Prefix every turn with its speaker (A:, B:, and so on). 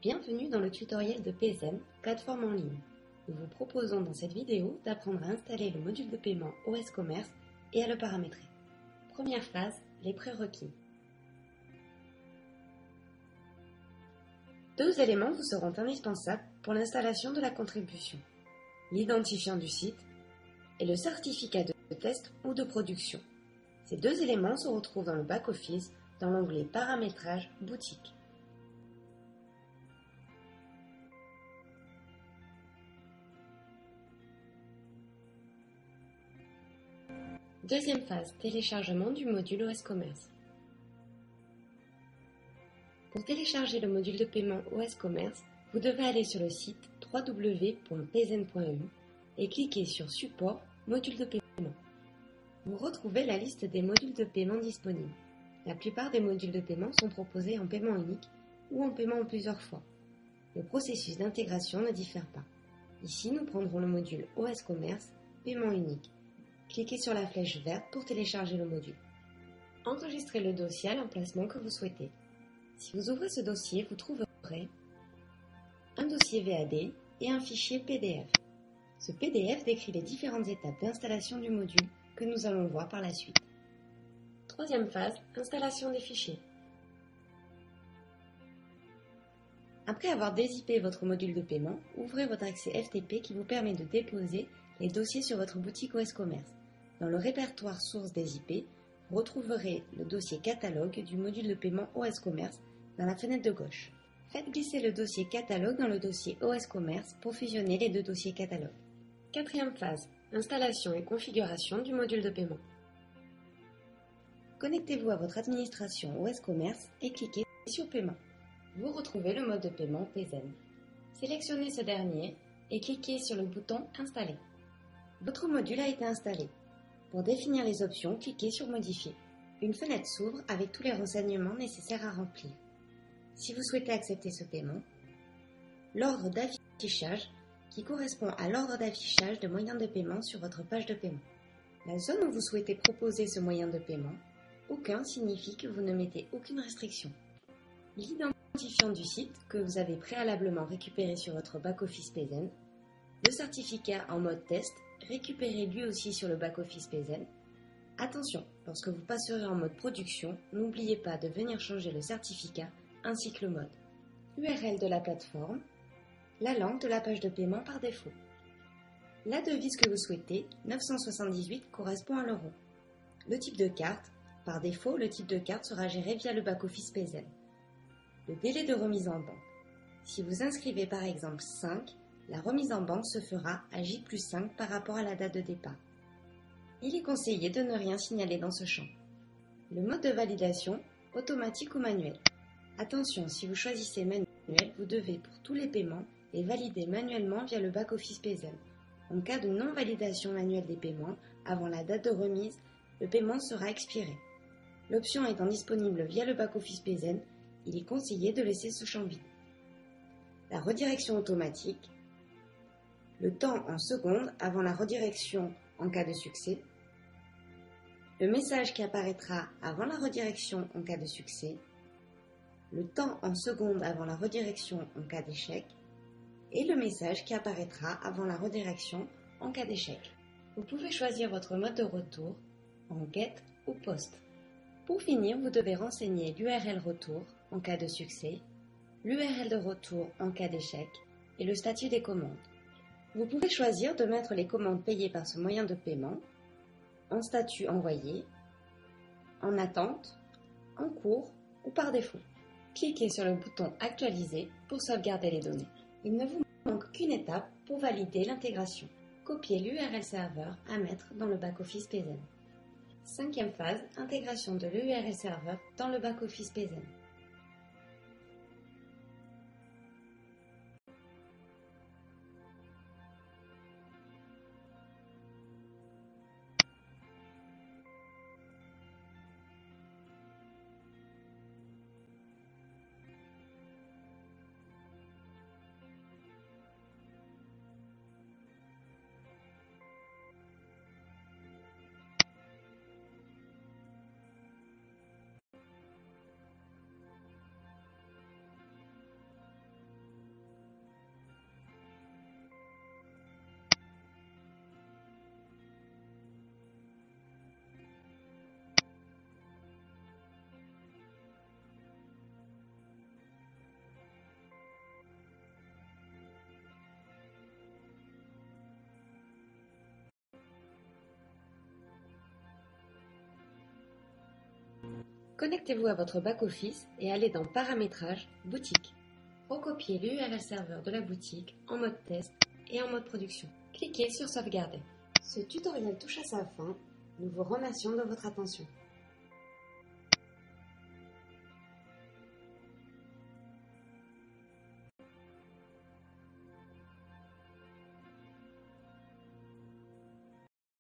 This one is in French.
A: Bienvenue dans le tutoriel de PayZen, plateforme en ligne. Nous vous proposons dans cette vidéo d'apprendre à installer le module de paiement OS Commerce et à le paramétrer. Première phase, les prérequis. Deux éléments vous seront indispensables pour l'installation de la contribution. L'identifiant du site et le certificat de test ou de production. Ces deux éléments se retrouvent dans le back-office dans l'onglet Paramétrage boutique. Deuxième phase, téléchargement du module OS Commerce. Pour télécharger le module de paiement OS Commerce, vous devez aller sur le site www.payzen.eu et cliquer sur Support, module de paiement. Vous retrouvez la liste des modules de paiement disponibles. La plupart des modules de paiement sont proposés en paiement unique ou en paiement en plusieurs fois. Le processus d'intégration ne diffère pas. Ici, nous prendrons le module OS Commerce, paiement unique. Cliquez sur la flèche verte pour télécharger le module. Enregistrez le dossier à l'emplacement que vous souhaitez. Si vous ouvrez ce dossier, vous trouverez un dossier VAD et un fichier PDF. Ce PDF décrit les différentes étapes d'installation du module que nous allons voir par la suite. Troisième phase, installation des fichiers. Après avoir dézippé votre module de paiement, ouvrez votre accès FTP qui vous permet de déposer les dossiers sur votre boutique OS Commerce. Dans le répertoire source des IP, vous retrouverez le dossier catalogue du module de paiement OS Commerce dans la fenêtre de gauche. Faites glisser le dossier catalogue dans le dossier OS Commerce pour fusionner les deux dossiers catalogue. Quatrième phase, installation et configuration du module de paiement. Connectez-vous à votre administration OS Commerce et cliquez sur Paiement. Vous retrouvez le mode de paiement PayZen. Sélectionnez ce dernier et cliquez sur le bouton Installer. Votre module a été installé. Pour définir les options, cliquez sur Modifier. Une fenêtre s'ouvre avec tous les renseignements nécessaires à remplir. Si vous souhaitez accepter ce paiement, l'ordre d'affichage qui correspond à l'ordre d'affichage de moyens de paiement sur votre page de paiement. La zone où vous souhaitez proposer ce moyen de paiement, aucun signifie que vous ne mettez aucune restriction. L'identifiant du site que vous avez préalablement récupéré sur votre back-office PayZen, le certificat en mode test, récupéré lui aussi sur le back-office PayZen. Attention, lorsque vous passerez en mode production, n'oubliez pas de venir changer le certificat ainsi que le mode. URL de la plateforme, la langue de la page de paiement par défaut. La devise que vous souhaitez, 978, correspond à l'euro. Le type de carte, par défaut, le type de carte sera géré via le back-office PayZen. Le délai de remise en banque. Si vous inscrivez par exemple 5, la remise en banque se fera à J+5 par rapport à la date de départ. Il est conseillé de ne rien signaler dans ce champ. Le mode de validation, automatique ou manuel. Attention, si vous choisissez manuel, vous devez pour tous les paiements les valider manuellement via le back-office PayZen. En cas de non-validation manuelle des paiements, avant la date de remise, le paiement sera expiré. L'option étant disponible via le back-office PayZen, il est conseillé de laisser ce champ vide. La redirection automatique. Le temps en secondes avant la redirection en cas de succès, le message qui apparaîtra avant la redirection en cas de succès, le temps en secondes avant la redirection en cas d'échec, et le message qui apparaîtra avant la redirection en cas d'échec. Vous pouvez choisir votre mode de retour en GET ou POST. Pour finir, vous devez renseigner l'URL retour en cas de succès, l'URL de retour en cas d'échec et le statut des commandes. Vous pouvez choisir de mettre les commandes payées par ce moyen de paiement en statut envoyé, en attente, en cours ou par défaut. Cliquez sur le bouton Actualiser pour sauvegarder les données. Il ne vous manque qu'une étape pour valider l'intégration. Copiez l'URL serveur à mettre dans le back-office PayZen. Cinquième phase, intégration de l'URL serveur dans le back-office PayZen. Connectez-vous à votre back-office et allez dans Paramétrage, Boutique. Recopiez l'URL serveur de la boutique en mode test et en mode production. Cliquez sur Sauvegarder. Ce tutoriel touche à sa fin. Nous vous remercions de votre attention.